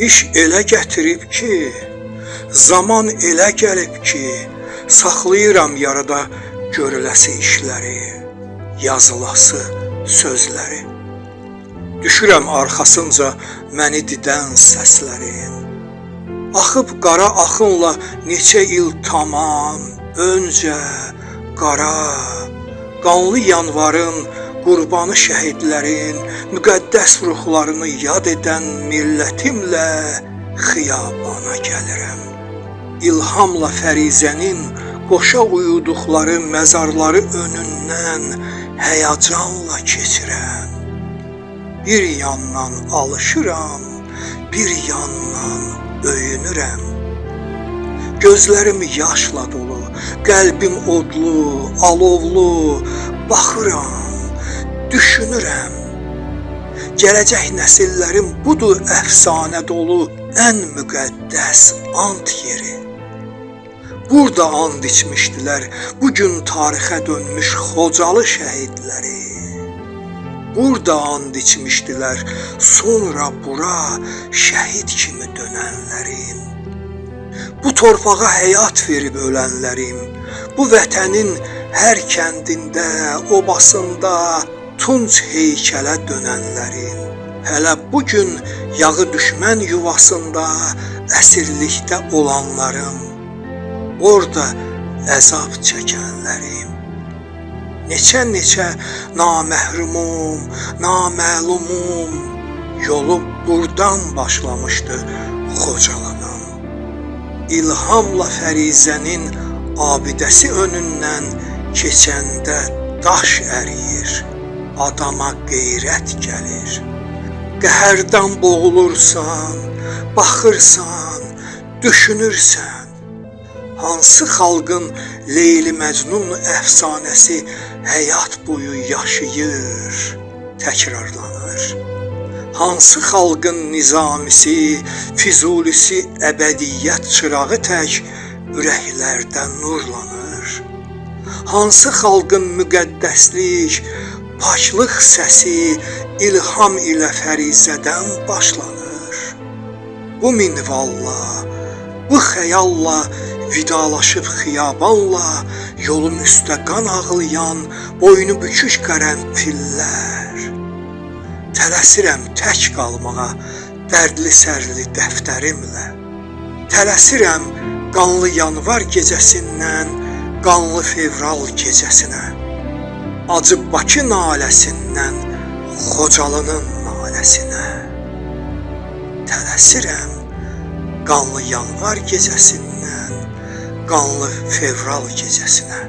İş elə gətirib ki, zaman elə gəlib ki, saxlayıram yarada görüləsi işləri, yazılası sözləri. Düşürəm arxasınca məni didən səslərin. Axıb qara axınla neçə il tamam öncə qara, qanlı yanvarın, qurbanı şəhidlərin, müqəddəs ruhlarını yad edən millətimlə xiyabana gəlirəm. İlhamla fərizənin qoşa uyuduqları məzarları önündən həyəcanla keçirəm. Bir yandan alışıram, bir yandan öyünürəm. Gözlərim yaşla dolu, qəlbim odlu, alovlu, baxıram, düşünürəm. Gələcək nəsillərim budur əfsanə dolu ən müqəddəs ant yeri. Burada and içmişdilər, bugün tarixə dönmüş Xocalı şəhidləri. Burada and içmişdilər, sonra bura şəhid kimi dönənlərim. Bu torpağa həyat verib ölənlərim, bu vətənin hər kəndində, obasında tunc heykələ dönənlərim. Hələ bugün yağı düşmən yuvasında əsirlikdə olanlarım, orada əzab çəkənlərim. Neçə naməhrumum, naməlumum yolu buradan başlamışdı Xocalanın. İlhamla fərizənin abidəsi önündən keçəndə daş əriyir, adama qeyrət gəlir. Qəhərdən boğulursan, baxırsan, düşünürsən. Hansı xalqın Leyli Məcnun əfsanəsi həyat boyu yaşayır, təkrarlanır? Hansı xalqın Nizamisi, Füzulisi əbədiyyət çırağı tək ürəklərdən nurlanır? Hansı xalqın müqəddəslik, paklıq səsi ilham ilə fərizədən başlanır? Bu minvalla, bu xəyalla vidalaşıb xiyabanla yolun üstə qan ağlayan boynu bükük qərənfillər. Tələsirəm tək qalmağa dərdli sərli dəftərimlə. Tələsirəm qanlı yanvar gecəsindən qanlı fevral gecəsinə. Acı Bakı naləsindən Xocalının naləsinə. Tələsirəm qanlı yanvar gecəsindən qanlı fevral gecəsinə.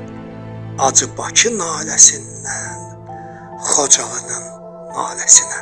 Acı Bakı naləsindən Xocalının naləsinə.